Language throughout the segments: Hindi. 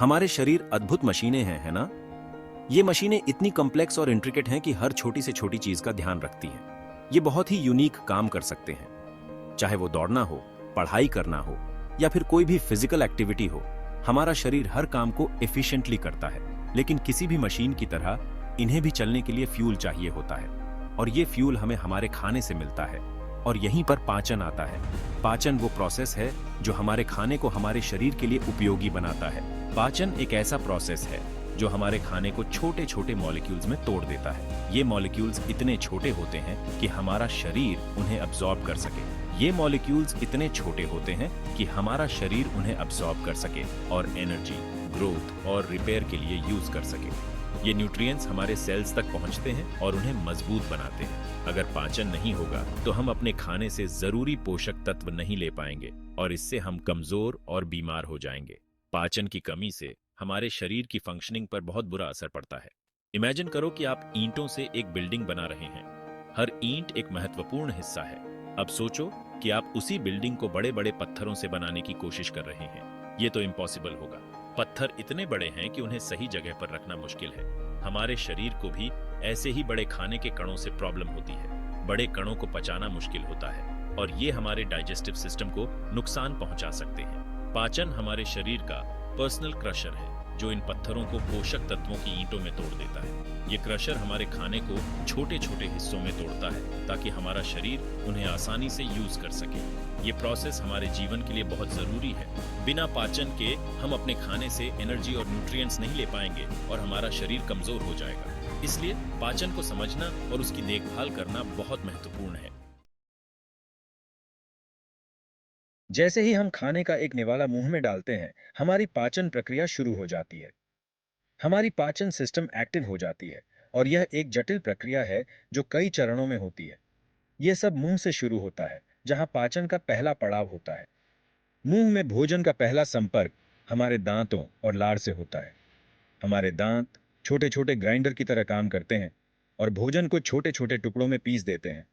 हमारे शरीर अद्भुत मशीनें हैं, है ना? ये मशीनें इतनी कॉम्प्लेक्स और इंट्रिकेट हैं कि हर छोटी से छोटी चीज का ध्यान रखती हैं। ये बहुत ही यूनिक काम कर सकते हैं। चाहे वो दौड़ना हो, पढ़ाई करना हो या फिर कोई भी फिजिकल एक्टिविटी हो, हमारा शरीर हर काम को एफिशिएंटली करता है। लेकिन किसी भी मशीन की तरह इन्हें भी चलने के लिए फ्यूल चाहिए होता है, और ये फ्यूल हमें हमारे खाने से मिलता है। और यहीं पर पाचन आता है। पाचन वो प्रोसेस है जो हमारे खाने को हमारे शरीर के लिए उपयोगी बनाता है। पाचन एक ऐसा प्रोसेस है जो हमारे खाने को छोटे छोटे मॉलिक्यूल्स में तोड़ देता है। ये मॉलिक्यूल्स इतने छोटे होते हैं कि हमारा शरीर उन्हें अब्सॉर्ब कर सके। ये मॉलिक्यूल्स इतने छोटे होते हैं कि हमारा शरीर उन्हें अब्सॉर्ब कर सके और एनर्जी, ग्रोथ और रिपेयर के लिए यूज कर सके। ये न्यूट्रिएंट्स हमारे सेल्स तक पहुंचते हैं और उन्हें मजबूत बनाते हैं। अगर पाचन नहीं होगा तो हम अपने खाने से जरूरी पोषक तत्व नहीं ले पाएंगे और इससे हम कमजोर और बीमार हो जाएंगे। पाचन की कमी से हमारे शरीर की फंक्शनिंग पर बहुत बुरा असर पड़ता है। इमेजिन करो कि आप ईंटों से एक बिल्डिंग बना रहे हैं। हर ईंट एक महत्वपूर्ण हिस्सा है। अब सोचो कि आप उसी बिल्डिंग को बड़े बड़े पत्थरों से बनाने की कोशिश कर रहे हैं। ये तो इम्पॉसिबल होगा। पत्थर इतने बड़े हैं कि उन्हें सही जगह पर रखना मुश्किल है। हमारे शरीर को भी ऐसे ही बड़े खाने के कणों से प्रॉब्लम होती है। बड़े कणों को पचाना मुश्किल होता है और ये हमारे डाइजेस्टिव सिस्टम को नुकसान पहुंचा सकते हैं। पाचन हमारे शरीर का पर्सनल क्रशर है जो इन पत्थरों को पोषक तत्वों की ईंटों में तोड़ देता है। ये क्रशर हमारे खाने को छोटे छोटे हिस्सों में तोड़ता है ताकि हमारा शरीर उन्हें आसानी से यूज कर सके। ये प्रोसेस हमारे जीवन के लिए बहुत जरूरी है। बिना पाचन के हम अपने खाने से एनर्जी और न्यूट्रिएंट्स नहीं ले पाएंगे और हमारा शरीर कमजोर हो जाएगा। इसलिए पाचन को समझना और उसकी देखभाल करना बहुत महत्वपूर्ण है। जैसे ही हम खाने का एक निवाला मुंह में डालते हैं, हमारी पाचन प्रक्रिया शुरू हो जाती है। हमारी पाचन सिस्टम एक्टिव हो जाती है और यह एक जटिल प्रक्रिया है जो कई चरणों में होती है। यह सब मुंह से शुरू होता है, जहां पाचन का पहला पड़ाव होता है। मुंह में भोजन का पहला संपर्क हमारे दांतों और लार से होता है। हमारे दांत छोटे छोटे ग्राइंडर की तरह काम करते हैं और भोजन को छोटे छोटे टुकड़ों में पीस देते हैं।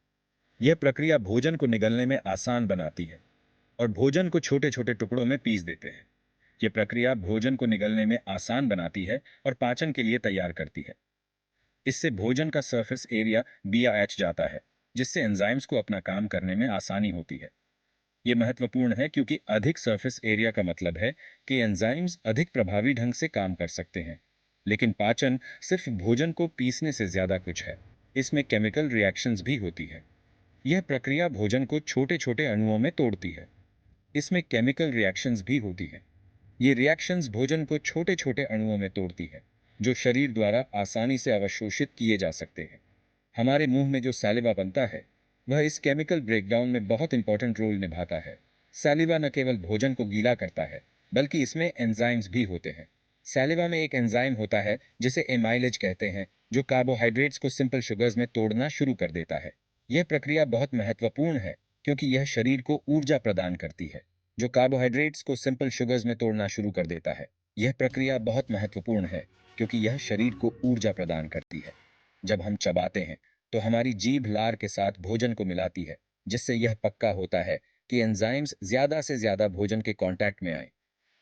यह प्रक्रिया भोजन को निगलने में आसान बनाती है और भोजन को छोटे छोटे टुकड़ों में पीस देते हैं। यह प्रक्रिया भोजन को निगलने में आसान बनाती है और पाचन के लिए तैयार करती है। इससे भोजन का सरफेस एरिया BAH जाता है, जिससे एंजाइम्स को अपना काम करने में आसानी होती है। यह महत्वपूर्ण है क्योंकि अधिक सरफेस एरिया का मतलब है कि एंजाइम्स अधिक प्रभावी ढंग से काम कर सकते हैं। लेकिन पाचन सिर्फ भोजन को पीसने से ज्यादा कुछ है। इसमें केमिकल रिएक्शंस भी होती है। यह प्रक्रिया भोजन को छोटे छोटे अणुओं में तोड़ती है। इसमें केमिकल रिएक्शंस भी होती है। ये रिएक्शंस भोजन को छोटे छोटे अणुओं में तोड़ती है, जो शरीर द्वारा आसानी से अवशोषित किए जा सकते हैं। हमारे मुंह में जो सैलिवा बनता है, वह इस केमिकल ब्रेकडाउन में बहुत इंपॉर्टेंट रोल निभाता है। सैलिवा न केवल भोजन को गीला करता है, बल्कि इसमें एंजाइम्स भी होते हैं। सैलिवा में एक एंजाइम होता है जिसे एमाइलेज कहते हैं, जो कार्बोहाइड्रेट्स को सिंपल शुगर्स में तोड़ना शुरू कर देता है। यह प्रक्रिया बहुत महत्वपूर्ण है क्योंकि यह शरीर को ऊर्जा प्रदान करती है, जो कार्बोहाइड्रेट्स को सिंपल शुगर्स में तोड़ना शुरू कर देता है। यह प्रक्रिया बहुत महत्वपूर्ण है क्योंकि यह शरीर को ऊर्जा प्रदान करती है। जब हम चबाते हैं तो हमारी जीभ लार के साथ भोजन को मिलाती है, जिससे यह पक्का होता है कि एंजाइम्स ज्यादा से ज्यादा भोजन के कांटेक्ट में आए।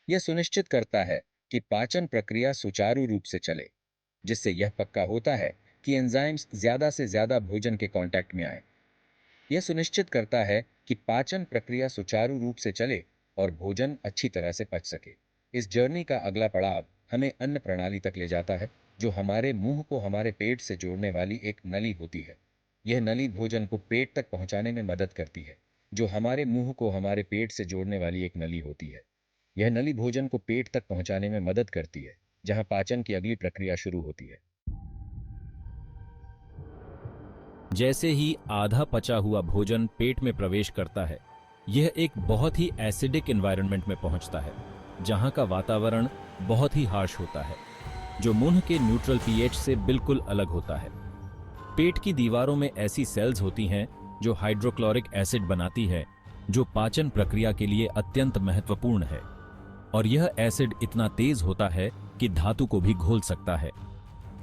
यह सुनिश्चित करता है कि पाचन प्रक्रिया सुचारू रूप से चले, जिससे यह पक्का होता है कि एंजाइम्स ज्यादा से ज्यादा भोजन के कांटेक्ट में आए। यह सुनिश्चित करता है कि पाचन प्रक्रिया सुचारू रूप से चले और भोजन अच्छी तरह से पच सके। इस जर्नी का अगला पड़ाव हमें अन्न प्रणाली तक ले जाता है, जो हमारे मुंह को हमारे पेट से जोड़ने वाली एक नली होती है। यह नली भोजन को पेट तक पहुंचाने में मदद करती है। जो हमारे मुंह को हमारे पेट से जोड़ने वाली एक नली होती है, यह नली भोजन को पेट तक पहुंचाने में मदद करती है, जहां पाचन की अगली प्रक्रिया शुरू होती है। जैसे ही आधा पचा हुआ भोजन पेट में प्रवेश करता है, यह एक बहुत ही एसिडिक एनवायरनमेंट में पहुंचता है, जहां का वातावरण बहुत ही हार्श होता है, जो मुंह के न्यूट्रल पीएच से बिल्कुल अलग होता है। पेट की दीवारों में ऐसी सेल्स होती हैं जो हाइड्रोक्लोरिक एसिड बनाती है, जो पाचन प्रक्रिया के लिए अत्यंत महत्वपूर्ण है। और यह एसिड इतना तेज होता है कि धातु को भी घोल सकता है।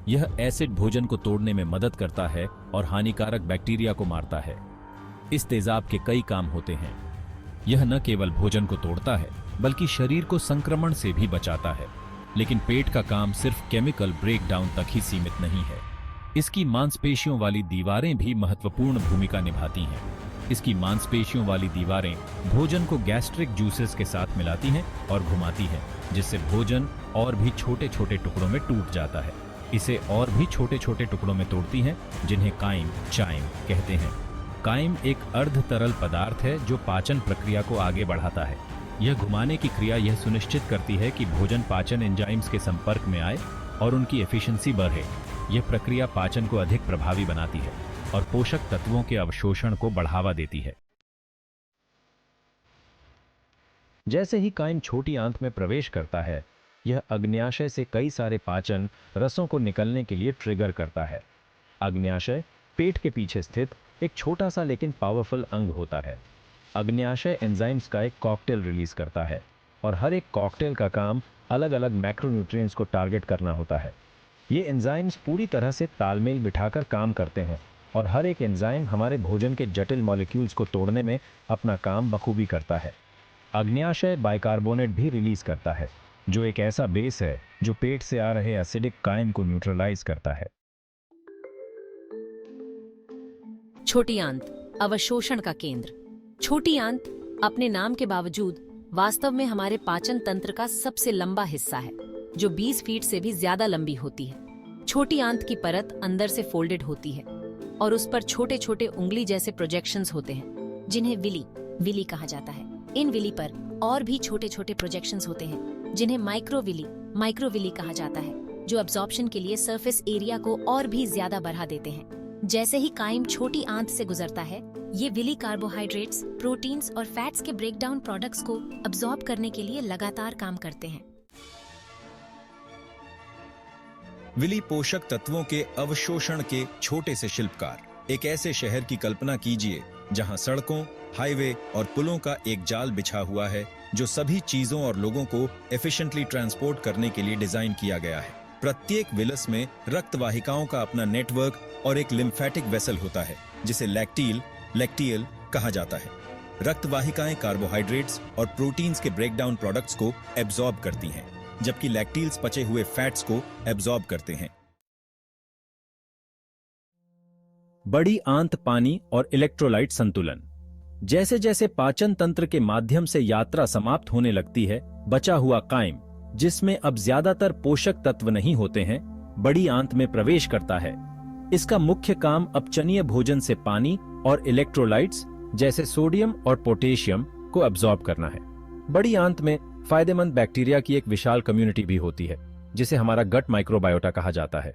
यह एसिड भोजन को तोड़ने में मदद करता है और हानिकारक बैक्टीरिया को मारता है। इस तेजाब के कई काम होते हैं। यह न केवल भोजन को तोड़ता है, बल्कि शरीर को संक्रमण से भी बचाता है। लेकिन पेट का काम सिर्फ केमिकल ब्रेकडाउन तक ही सीमित नहीं है। इसकी मांसपेशियों वाली दीवारें भी महत्वपूर्ण भूमिका निभाती हैं। इसकी मांसपेशियों वाली दीवारें भोजन को गैस्ट्रिक जूसेस के साथ मिलाती हैं और घुमाती हैं, जिससे भोजन और भी छोटे छोटे टुकड़ों में टूट जाता है। इसे और भी छोटे छोटे टुकड़ों में तोड़ती हैं, जिन्हें काइम चाइम कहते हैं। काइम एक अर्ध तरल पदार्थ है जो पाचन प्रक्रिया को आगे बढ़ाता है। यह घुमाने की क्रिया यह सुनिश्चित करती है कि भोजन पाचन एंजाइम्स के संपर्क में आए और उनकी एफिशिएंसी बढ़े। यह प्रक्रिया पाचन को अधिक प्रभावी बनाती है और पोषक तत्वों के अवशोषण को बढ़ावा देती है। जैसे ही काइम छोटी आंत में प्रवेश करता है, यह अग्न्याशय से कई सारे पाचन रसों को निकलने के लिए ट्रिगर करता है। अग्न्याशय पेट के पीछे स्थित एक छोटा सा लेकिन पावरफुल अंग होता है। अग्न्याशय एंजाइम्स का एक कॉकटेल रिलीज करता है और हर एक कॉकटेल का काम अलग अलग मैक्रोन्यूट्रिएंट्स को टारगेट करना होता है। ये एंजाइम्स पूरी तरह से तालमेल बिठाकर काम करते हैं और हर एक एंजाइम हमारे भोजन के जटिल मॉलिक्यूल्स को तोड़ने में अपना काम बखूबी करता है। अग्न्याशय बाइकार्बोनेट भी रिलीज करता है, जो एक ऐसा बेस है जो पेट से आ रहे एसिडिक काइम को न्यूट्रलाइज करता है। छोटी आंत, अवशोषण का केंद्र। छोटी आंत अपने नाम के बावजूद वास्तव में हमारे पाचन तंत्र का सबसे लंबा हिस्सा है, जो 20 फीट से भी ज्यादा लंबी होती है। छोटी आंत की परत अंदर से फोल्डेड होती है और उस पर छोटे छोटे उंगली जैसे प्रोजेक्शंस होते हैं, जिन्हें विली कहा जाता है। इन विली पर और भी छोटे छोटे प्रोजेक्शंस होते हैं, जिन्हें माइक्रोविली कहा जाता है, जो अब्जॉर्प्शन के लिए सरफेस एरिया को और भी ज्यादा बढ़ा देते हैं। जैसे ही काइम छोटी आंत से गुजरता है, ये विली कार्बोहाइड्रेट्स, प्रोटीन्स और फैट्स के ब्रेकडाउन प्रोडक्ट्स को अब्सॉर्ब करने के लिए लगातार काम करते हैं। विली पोषक तत्वों के अवशोषण के छोटे से शिल्पकार। एक ऐसे शहर की कल्पना कीजिए जहां सड़कों, हाईवे और पुलों का एक जाल बिछा हुआ है, जो सभी चीजों और लोगों को एफिशिएंटली ट्रांसपोर्ट करने के लिए डिजाइन किया गया है। प्रत्येक विलस में रक्त वाहिकाओं का अपना नेटवर्क और एक लिम्फेटिक वेसल होता है, जिसे लैक्टियल कहा जाता है। रक्त वाहिकाएं कार्बोहाइड्रेट्स और प्रोटीन्स के ब्रेकडाउन प्रोडक्ट्स को एब्जॉर्ब करती हैं, जबकि लैक्टिल्स पचे हुए फैट्स को एब्जॉर्ब करते हैं। बड़ी आंत पानी और इलेक्ट्रोलाइट संतुलन। जैसे जैसे पाचन तंत्र के माध्यम से यात्रा समाप्त होने लगती है, बचा हुआ काइम, जिसमें अब ज्यादातर पोषक तत्व नहीं होते हैं, बड़ी आंत में प्रवेश करता है। इसका मुख्य काम अपचनीय भोजन से पानी और इलेक्ट्रोलाइट्स जैसे सोडियम और पोटेशियम को अब्सॉर्ब करना है। बड़ी आंत में फायदेमंद बैक्टीरिया की एक विशाल कम्युनिटी भी होती है, जिसे हमारा गट माइक्रोबायोटा कहा जाता है।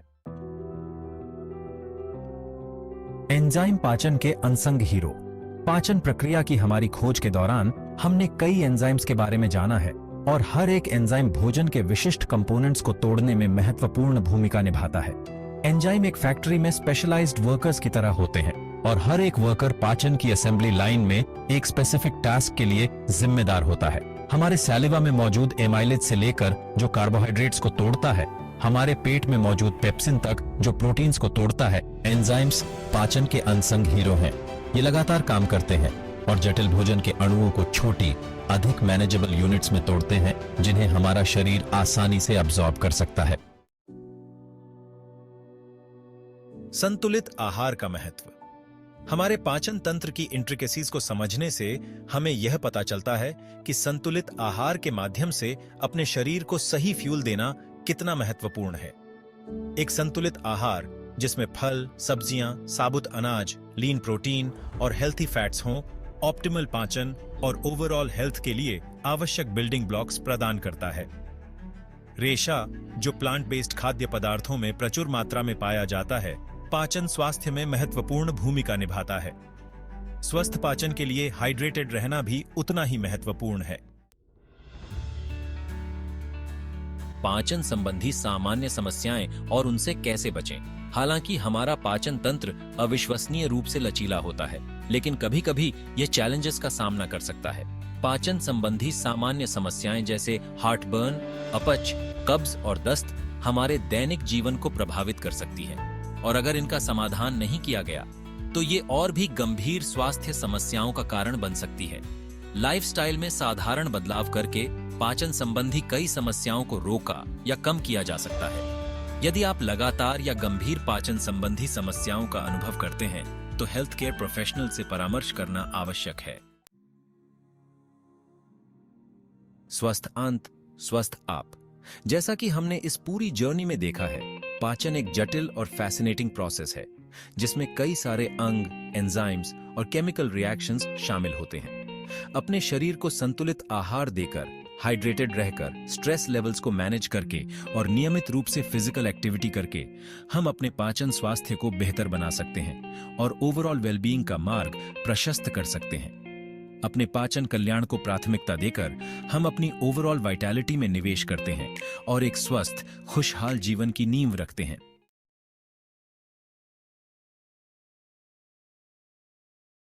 एंजाइम पाचन के अनसंग हीरो। पाचन प्रक्रिया की हमारी खोज के दौरान हमने कई एंजाइम्स के बारे में जाना है और हर एक एंजाइम भोजन के विशिष्ट कंपोनेंट्स को तोड़ने में महत्वपूर्ण भूमिका निभाता है। एंजाइम एक फैक्ट्री में स्पेशलाइज्ड वर्कर्स की तरह होते हैं और हर एक वर्कर पाचन की असेंबली लाइन में एक स्पेसिफिक टास्क के लिए जिम्मेदार होता है। हमारे सैलिवा में मौजूद एमाइलेज से लेकर जो कार्बोहाइड्रेट्स को तोड़ता है, हमारे पेट में मौजूद पेप्सिन तक जो प्रोटीन्स को तोड़ता है, एंजाइम्स पाचन के अनसंग हीरो हैं। ये लगातार काम करते हैं और जटिल भोजन के अणुओं को छोटी, अधिक मैनेजेबल यूनिट्स में तोड़ते हैं, जिन्हें हमारा शरीर आसानी से अब्सॉर्ब कर सकता है। संतुलित आहार का महत्व। हमारे पाचन तंत्र की इंट्रिकेसीज को समझने से हमें यह पता चलता है कि संतुलित आहार के माध्यम से अपने शरीर को सही फ्यूल देना कितना महत्वपूर्ण है। एक संतुलित आहार जिसमें फल, सब्जियां, साबुत अनाज, लीन प्रोटीन और हेल्थी फैट्स हों, ऑप्टिमल पाचन और ओवरऑल हेल्थ के लिए आवश्यक बिल्डिंग ब्लॉक्स प्रदान करता है। रेशा, जो प्लांट बेस्ड खाद्य पदार्थों में प्रचुर मात्रा में पाया जाता है, पाचन स्वास्थ्य में महत्वपूर्ण भूमिका निभाता है। स्वस्थ पाचन के लिए हाइड्रेटेड रहना भी उतना ही महत्वपूर्ण है। पाचन संबंधी सामान्य समस्याएं और उनसे कैसे बचें। हालांकि हमारा पाचन तंत्र अविश्वसनीय रूप से लचीला होता है, लेकिन कभी-कभी यह चैलेंजेस का सामना कर सकता है। पाचन संबंधी सामान्य समस्याएं जैसे हार्टबर्न, अपच, कब्ज और दस्त हमारे दैनिक जीवन को प्रभावित कर सकती है, और अगर इनका समाधान नहीं किया गया तो ये और भी गंभीर स्वास्थ्य समस्याओं का कारण बन सकती है। लाइफस्टाइल में साधारण बदलाव करके पाचन संबंधी कई समस्याओं को रोका या कम किया जा सकता है। यदि आप लगातार या गंभीर पाचन संबंधी समस्याओं का अनुभव करते हैं तो हेल्थ केयर प्रोफेशनल से परामर्श करना आवश्यक है। स्वस्थ आंत, स्वस्थ आप। जैसा कि हमने इस पूरी जर्नी में देखा है, पाचन एक जटिल और फैसिनेटिंग प्रोसेस है जिसमें कई सारे अंग, एंजाइम्स और केमिकल रिएक्शंस शामिल होते हैं। अपने शरीर को संतुलित आहार देकर, हाइड्रेटेड रहकर, स्ट्रेस लेवल्स को मैनेज करके और नियमित रूप से फिजिकल एक्टिविटी करके हम अपने पाचन स्वास्थ्य को बेहतर बना सकते हैं और ओवरऑल वेलबीइंग का मार्ग प्रशस्त कर सकते हैं। अपने पाचन कल्याण को प्राथमिकता देकर हम अपनी ओवरऑल वाइटैलिटी में निवेश करते हैं और एक स्वस्थ, खुशहाल जीवन की नींव रखते हैं।